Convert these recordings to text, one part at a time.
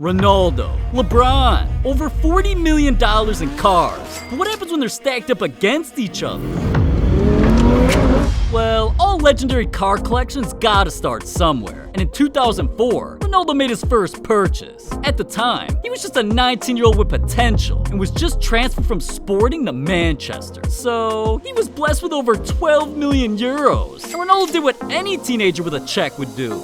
Ronaldo, LeBron, over $40 million in cars. But what happens when they're stacked up against each other? Well, all legendary car collections gotta start somewhere. And in 2004, Ronaldo made his first purchase. At the time, he was just a 19-year-old with potential and was just transferred from Sporting to Manchester. So he was blessed with over 12 million euros. And Ronaldo did what any teenager with a check would do.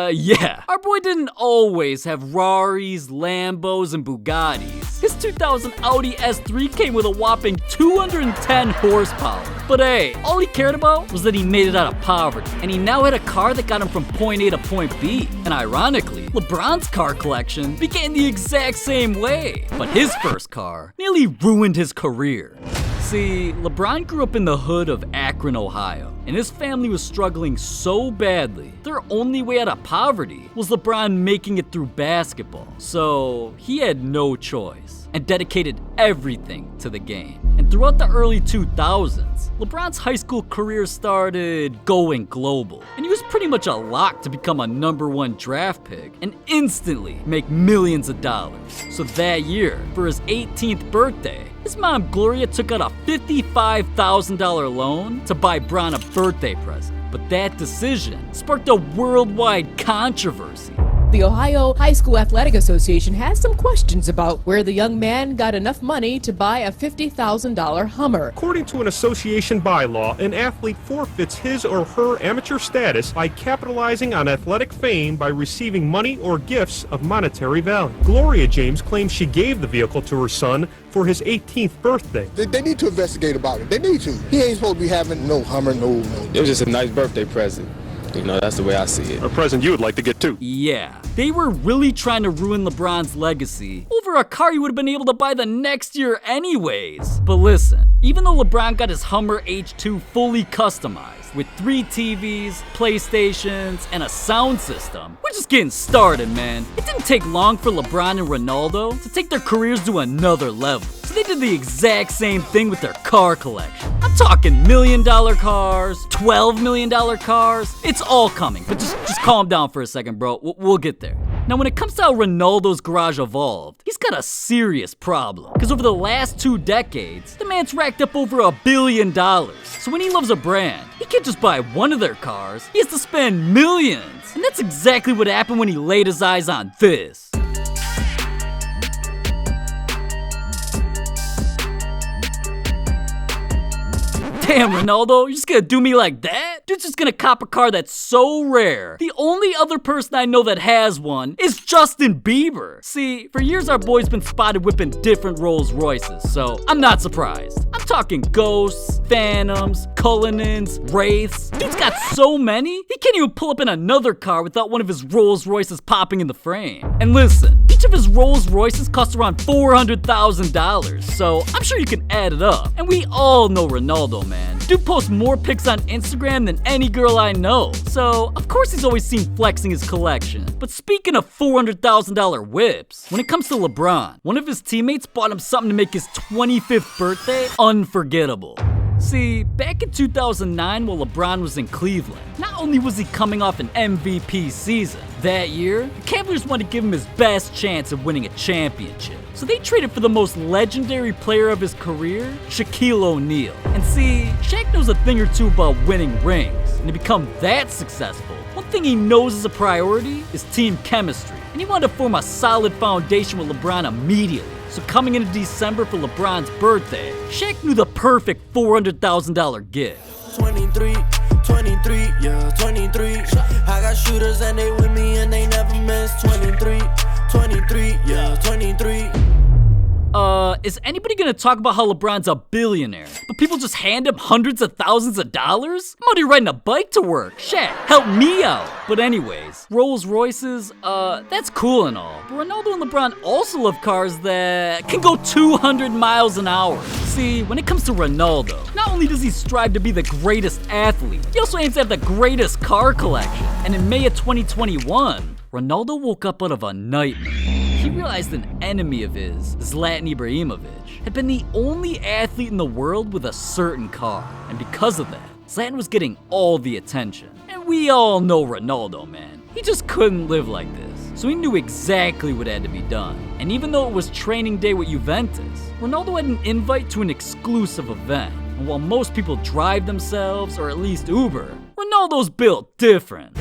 Yeah. Our boy didn't always have Raris, Lambos, and Bugattis. His 2000 Audi S3 came with a whopping 210 horsepower. But hey, all he cared about was that he made it out of poverty. And he now had a car that got him from point A to point B. And ironically, LeBron's car collection began the exact same way. But his first car nearly ruined his career. See, LeBron grew up in the hood of Akron, Ohio, and his family was struggling so badly, their only way out of poverty was LeBron making it through basketball. So he had no choice and dedicated everything to the game. And throughout the early 2000s, LeBron's high school career started going global, and he was pretty much a lock to become a #1 draft pick and instantly make millions of dollars. So that year, for his 18th birthday, his mom Gloria took out a $55,000 loan to buy Bron a birthday present. But that decision sparked a worldwide controversy. The Ohio High School Athletic Association has some questions about where the young man got enough money to buy a $50,000 Hummer. According to an association bylaw, an athlete forfeits his or her amateur status by capitalizing on athletic fame by receiving money or gifts of monetary value. Gloria James claims she gave the vehicle to her son for his 18th birthday. They need to investigate about it. They need to. He ain't supposed to be having no Hummer, no. It was just a nice birthday present. You know, that's the way I see it. A present you would like to get too. Yeah, they were really trying to ruin LeBron's legacy over a car he would have been able to buy the next year anyways. But listen, even though LeBron got his Hummer H2 fully customized with 3 TVs, PlayStations, and a sound system, we're just getting started, man. It didn't take long for LeBron and Ronaldo to take their careers to another level. So they did the exact same thing with their car collection. I'm talking $1 million cars, $12 million cars. It's all coming, but just calm down for a second, bro. We'll get there. Now, when it comes to how Ronaldo's garage evolved, he's got a serious problem. Because over the last 2 decades, the man's racked up over $1 billion. So when he loves a brand, he can't just buy one of their cars. He has to spend millions. And that's exactly what happened when he laid his eyes on this. Damn, Ronaldo, you're just gonna do me like that? Dude's just gonna cop a car that's so rare. The only other person I know that has one is Justin Bieber. See, for years our boy's been spotted whipping different Rolls Royces, so I'm not surprised. I'm talking Ghosts, Phantoms, Cullinans, Wraiths. Dude's got so many, he can't even pull up in another car without one of his Rolls Royces popping in the frame. And listen, each of his Rolls Royces costs around $400,000, so I'm sure you can add it up. And we all know Ronaldo, man. Dude posts more pics on Instagram than any girl I know. So, of course he's always seen flexing his collection. But speaking of $400,000 whips, when it comes to LeBron, one of his teammates bought him something to make his 25th birthday unforgettable. See, back in 2009 while LeBron was in Cleveland, not only was he coming off an MVP season, that year, the Cavaliers wanted to give him his best chance of winning a championship. So they traded for the most legendary player of his career, Shaquille O'Neal. And see, Shaq knows a thing or two about winning rings, and to become that successful, one thing he knows is a priority is team chemistry. And he wanted to form a solid foundation with LeBron immediately. So coming into December for LeBron's birthday, Shaq knew the perfect $400,000 gift. 23, yeah, 23. I got shooters and they with me and they never miss. 23, yeah, 23. Is anybody gonna talk about how LeBron's a billionaire, but people just hand him hundreds of thousands of dollars? I'm already riding a bike to work. Shaq, help me out. But anyways, Rolls Royces, that's cool and all. But Ronaldo and LeBron also love cars that can go 200 miles an hour. See, when it comes to Ronaldo, not only does he strive to be the greatest athlete, he also aims to have the greatest car collection. And in May of 2021, Ronaldo woke up out of a nightmare. He realized an enemy of his, Zlatan Ibrahimovic, had been the only athlete in the world with a certain car. And because of that, Zlatan was getting all the attention. And we all know Ronaldo, man. He just couldn't live like this. So he knew exactly what had to be done. And even though it was training day with Juventus, Ronaldo had an invite to an exclusive event. And while most people drive themselves, or at least Uber, Ronaldo's built different.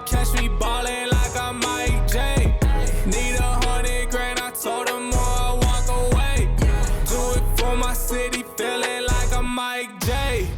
Catch me ballin' like I'm Mike J. Need 100 grand, I told him more, I walk away. Do it for my city, feeling like I'm Mike J.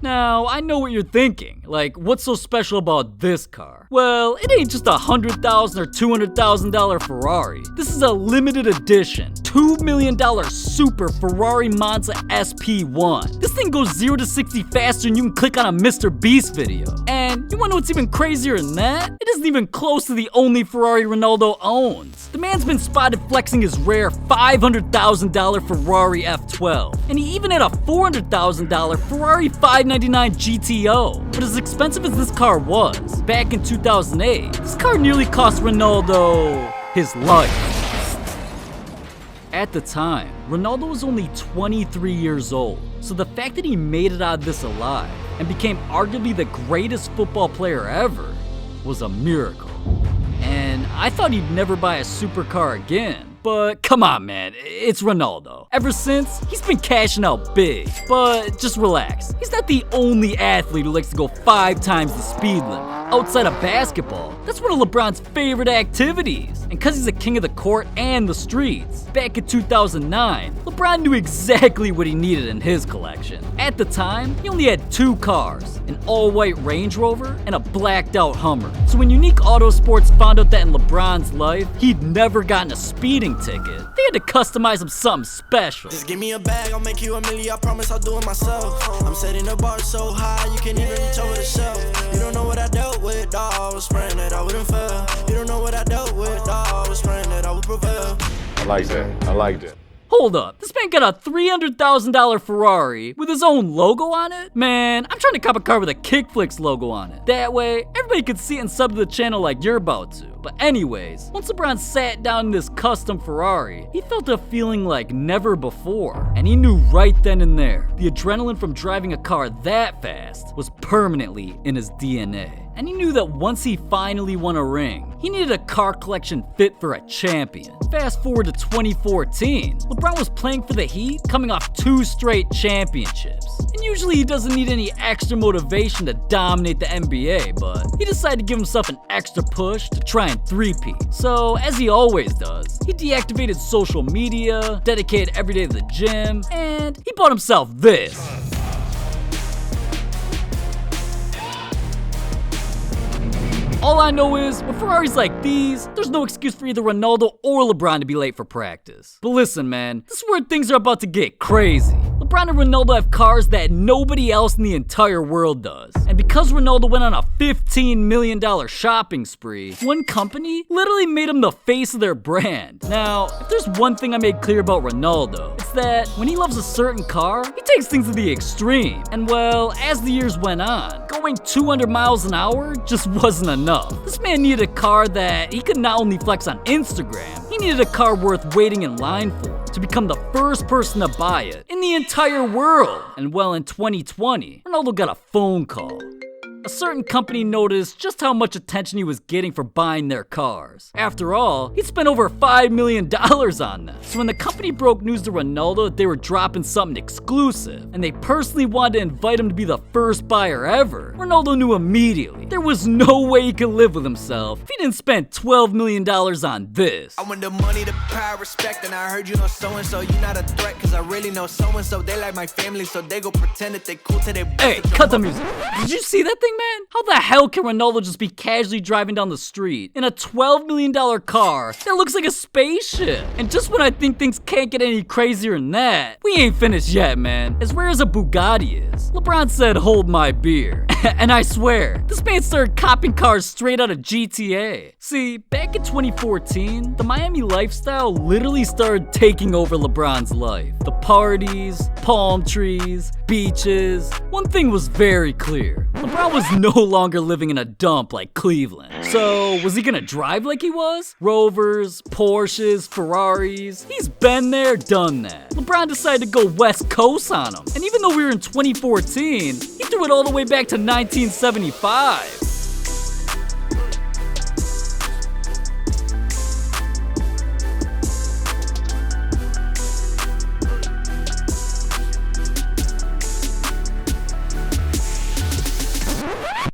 Now, I know what you're thinking. Like, what's so special about this car? Well, it ain't just a $100,000 or $200,000 Ferrari. This is a limited edition, $2 million super Ferrari Monza SP1. This thing goes 0 to 60 faster than you can click on a Mr. Beast video. And you wanna know what's even crazier than that? It isn't even close to the only Ferrari Ronaldo owns. The man's been spotted flexing his rare $500,000 Ferrari F12. And he even had a $400,000 Ferrari 599 GTO. But as expensive as this car was, back in 2008, this car nearly cost Ronaldo his life. At the time, Ronaldo was only 23 years old, so the fact that he made it out of this alive and became arguably the greatest football player ever was a miracle. And I thought he'd never buy a supercar again. But come on, man, it's Ronaldo. Ever since, he's been cashing out big. But just relax. He's not the only athlete who likes to go 5 times the speed limit. Outside of basketball, that's one of LeBron's favorite activities. And because he's a king of the court and the streets, back in 2009, LeBron knew exactly what he needed in his collection. At the time, he only had 2 cars, an all-white Range Rover and a blacked-out Hummer. So when Unique Autosports found out that in LeBron's life, he'd never gotten a speeding ticket, they had to customize him something special. Just give me a bag, I'll make you a million, I promise I'll do it myself. I'm setting the bar so high, you can't even reach over the shelf. You don't know what I dealt with, dawg, I was praying that I wouldn't fail. You don't know what I dealt with, dawg, I was praying that I would prevail. I like that. I like that. Hold up, this man got a $300,000 Ferrari with his own logo on it? Man, I'm trying to cop a car with a KickFlix logo on it. That way, everybody could see it and sub to the channel like you're about to. But anyways, once LeBron sat down in this custom Ferrari, he felt a feeling like never before. And he knew right then and there, the adrenaline from driving a car that fast was permanently in his DNA. And he knew that once he finally won a ring, he needed a car collection fit for a champion. Fast forward to 2014, LeBron was playing for the Heat, coming off 2 straight championships. And usually he doesn't need any extra motivation to dominate the NBA, but he decided to give himself an extra push to try and three-peat. So, as he always does, he deactivated social media, dedicated every day to the gym, and he bought himself this. All I know is, with Ferraris like these, there's no excuse for either Ronaldo or LeBron to be late for practice. But listen, man, this is where things are about to get crazy. LeBron and Ronaldo have cars that nobody else in the entire world does. And because Ronaldo went on a $15 million shopping spree, one company literally made him the face of their brand. Now, if there's one thing I made clear about Ronaldo, it's that when he loves a certain car, he takes things to the extreme. And well, as the years went on, going 200 miles an hour just wasn't enough. This man needed a car that he could not only flex on Instagram, he needed a car worth waiting in line for to become the first person to buy it in the entire world. And well, in 2020, Ronaldo got a phone call. A certain company noticed just how much attention he was getting for buying their cars. After all, he'd spent over $5 million on them. So when the company broke news to Ronaldo that they were dropping something exclusive, and they personally wanted to invite him to be the first buyer ever, Ronaldo knew immediately there was no way he could live with himself if he didn't spend $12 million on this. I want the money, the power, respect, and I heard you know so-and-so, you not a threat, cause I really know so-and-so, they like my family, so they go pretend that they cool till they Hey, cut the music. Did you see that thing, man? How the hell can Ronaldo just be casually driving down the street in a $12 million car that looks like a spaceship? And just when I think things can't get any crazier than that, we ain't finished yet, man. As rare as a Bugatti is, LeBron said, "Hold my beer." And I swear, this man started copping cars straight out of GTA. See, back in 2014, the Miami lifestyle literally started taking over LeBron's life. The parties, palm trees, beaches. One thing was very clear. LeBron was no longer living in a dump like Cleveland. So, was he gonna drive like he was? Rovers, Porsches, Ferraris. He's been there, done that. LeBron decided to go West Coast on him. And even though we were in 2014, he threw it all the way back to 1975.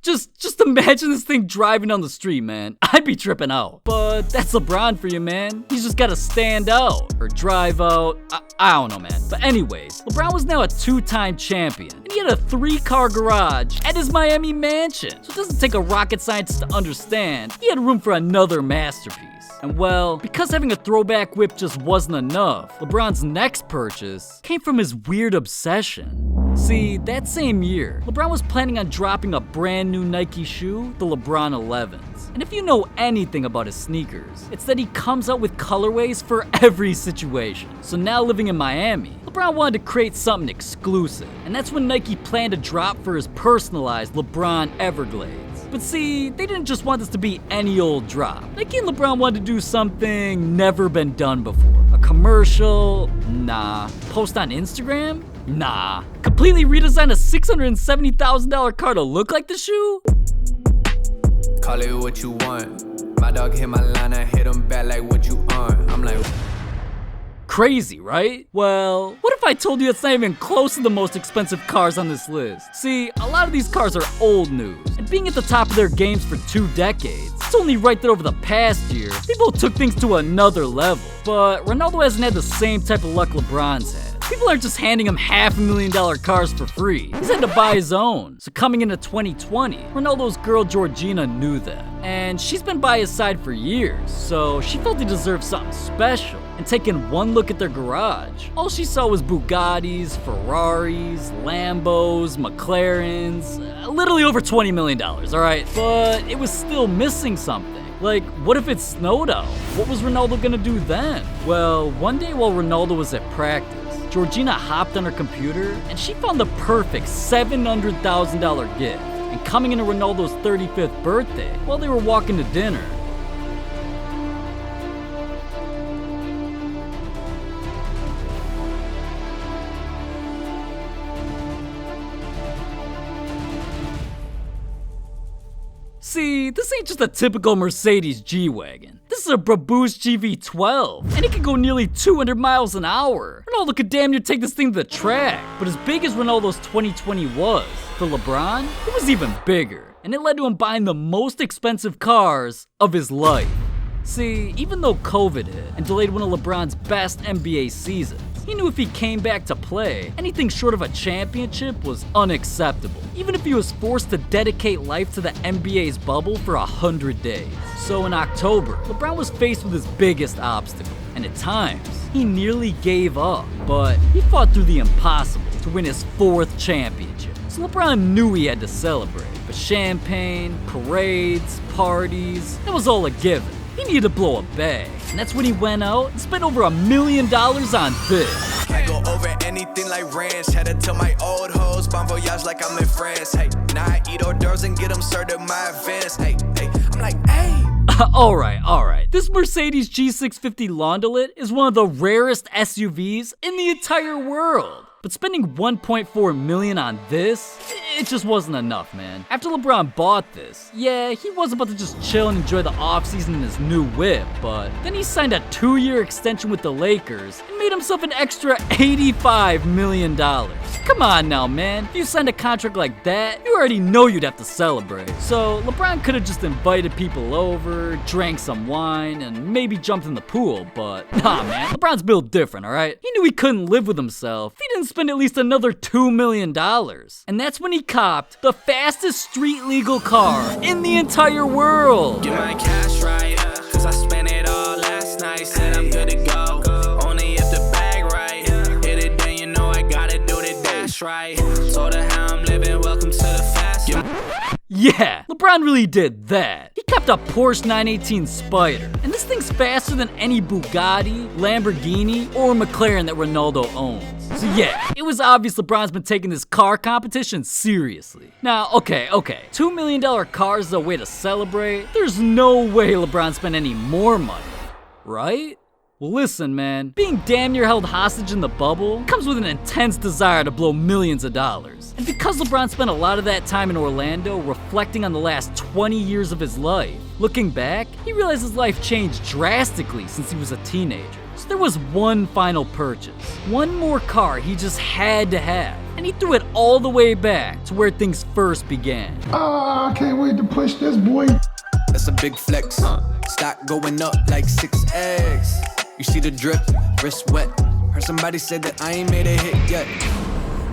Just imagine this thing driving down the street, man. I'd be tripping out. But that's LeBron for you, man. He's just gotta stand out or drive out. I don't know, man. But anyways, LeBron was now a 2-time champion. And he had a 3-car garage at his Miami mansion. So it doesn't take a rocket scientist to understand he had room for another masterpiece. And well, because having a throwback whip just wasn't enough, LeBron's next purchase came from his weird obsession. See, that same year, LeBron was planning on dropping a brand new Nike shoe, the LeBron 11s. And if you know anything about his sneakers, it's that he comes out with colorways for every situation. So now living in Miami, LeBron wanted to create something exclusive. And that's when Nike planned to drop for his personalized LeBron Everglades. But see, they didn't just want this to be any old drop. Nike and LeBron wanted to do something never been done before. A commercial? Nah. Post on Instagram? Nah. Completely redesign a $670,000 car to look like the shoe? Call it what you want. My dog hit my line, I hit him back like what you on. I'm like... Crazy, right? Well, what if I told you it's not even close to the most expensive cars on this list? See, a lot of these cars are old news, and being at the top of their games for 2 decades, it's only right that over the past year, they both took things to another level. But Ronaldo hasn't had the same type of luck LeBron's had. People aren't just handing him $500,000 cars for free. He's had to buy his own. So coming into 2020, Ronaldo's girl Georgina knew that. And she's been by his side for years, so she felt he deserved something special. And taking one look at their garage, all she saw was Bugattis, Ferraris, Lambos, McLarens, literally over $20 million, alright? But it was still missing something. Like, what if it snowed out? What was Ronaldo gonna do then? Well, one day while Ronaldo was at practice, Georgina hopped on her computer and she found the perfect $700,000 gift. And coming into Ronaldo's 35th birthday, while they were walking to dinner, see, this ain't just a typical Mercedes G-Wagon. This is a Brabus GV12, and it can go nearly 200 miles an hour. Ronaldo could damn near take this thing to the track. But as big as Ronaldo's 2020 was, for LeBron, it was even bigger. And it led to him buying the most expensive cars of his life. See, even though COVID hit and delayed one of LeBron's best NBA seasons, he knew if he came back to play, anything short of a championship was unacceptable, even if he was forced to dedicate life to the NBA's bubble for 100 days. So in October, LeBron was faced with his biggest obstacle, and at times, he nearly gave up, but he fought through the impossible to win his 4th championship. So LeBron knew he had to celebrate, but champagne, parades, parties, it was all a given. He needed to blow a bag, and that's when he went out and spent over $1 million on this. I go over anything like ranch. Headed to my old hoes, bon voyage like I'm in France. Hey, now I eat hors d'oeuvres and get them served at my events. Hey, I'm like, hey. Alright. This Mercedes G650 Landaulet is one of the rarest SUVs in the entire world. But spending $1.4 million on this, it just wasn't enough, man. After LeBron bought this, yeah, he was about to just chill and enjoy the offseason in his new whip, but then he signed a 2-year extension with the Lakers and made himself an extra $85 million. Come on now, man. If you signed a contract like that, you already know you'd have to celebrate. So LeBron could have just invited people over, drank some wine, and maybe jumped in the pool, but nah, man. LeBron's built different, alright? He knew he couldn't live with himself if he didn't spend at least another $2 million. And that's when he copped the fastest street legal car in the entire world. Get my cash right, cause I spent it all last night. Said I'm good to go, only if the bag right. Hit it then you know I gotta do the dash right. Told her how I'm living, welcome to the fast life. Yeah, LeBron really did that. He kept a Porsche 918 Spider, and this thing's faster than any Bugatti, Lamborghini, or McLaren that Ronaldo owns. So yeah, it was obvious LeBron's been taking this car competition seriously. Now, okay, $2 million cars is a way to celebrate. There's no way LeBron spent any more money, right? Well, listen, man, being damn near held hostage in the bubble comes with an intense desire to blow millions of dollars. And because LeBron spent a lot of that time in Orlando reflecting on the last 20 years of his life, looking back, he realized his life changed drastically since he was a teenager. So there was one final purchase, one more car he just had to have. And he threw it all the way back to where things first began. I can't wait to push this, boy. That's a big flex. Stock going up like 6 eggs. You see the drip, wrist wet. Heard somebody say that I ain't made a hit yet.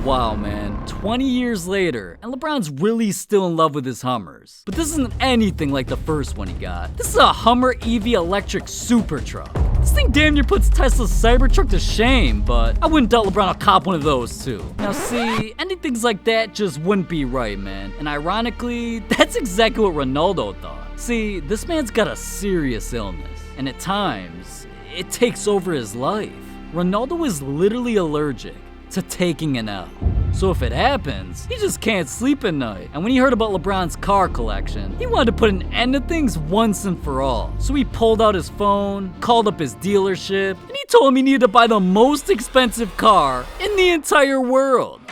Wow, man, 20 years later, and LeBron's really still in love with his Hummers. But this isn't anything like the first one he got. This is a Hummer EV electric super truck. This thing damn near puts Tesla's Cybertruck to shame, but I wouldn't doubt LeBron will cop one of those too. Now see, ending things like that just wouldn't be right, man. And ironically, that's exactly what Ronaldo thought. See, this man's got a serious illness, and at times, it takes over his life. Ronaldo is literally allergic to taking an L. So if it happens, he just can't sleep at night. And when he heard about LeBron's car collection, he wanted to put an end to things once and for all. So he pulled out his phone, called up his dealership, and he told him he needed to buy the most expensive car in the entire world.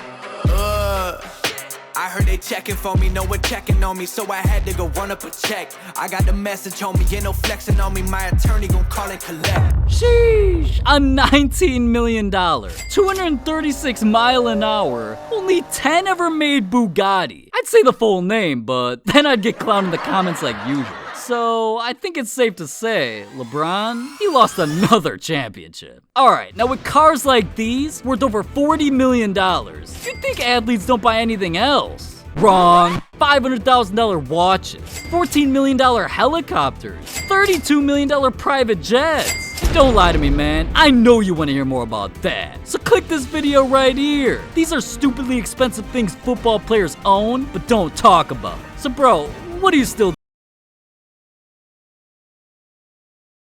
I heard they checking for me, no one checking on me, so I had to go run up a check. I got the message on me, ain't no flexing on me, my attorney gon' call and collect. Sheesh, a $19 million, 236 mile an hour, only 10 ever made Bugatti. I'd say the full name, but then I'd get clowned in the comments like usual. So I think it's safe to say, LeBron, he lost another championship. Alright, now with cars like these, worth over $40 million, you'd think athletes don't buy anything else. Wrong. $500,000 watches, $14 million helicopters, $32 million private jets. Don't lie to me, man. I know you want to hear more about that. So click this video right here. These are stupidly expensive things football players own, but don't talk about. So bro, what are you still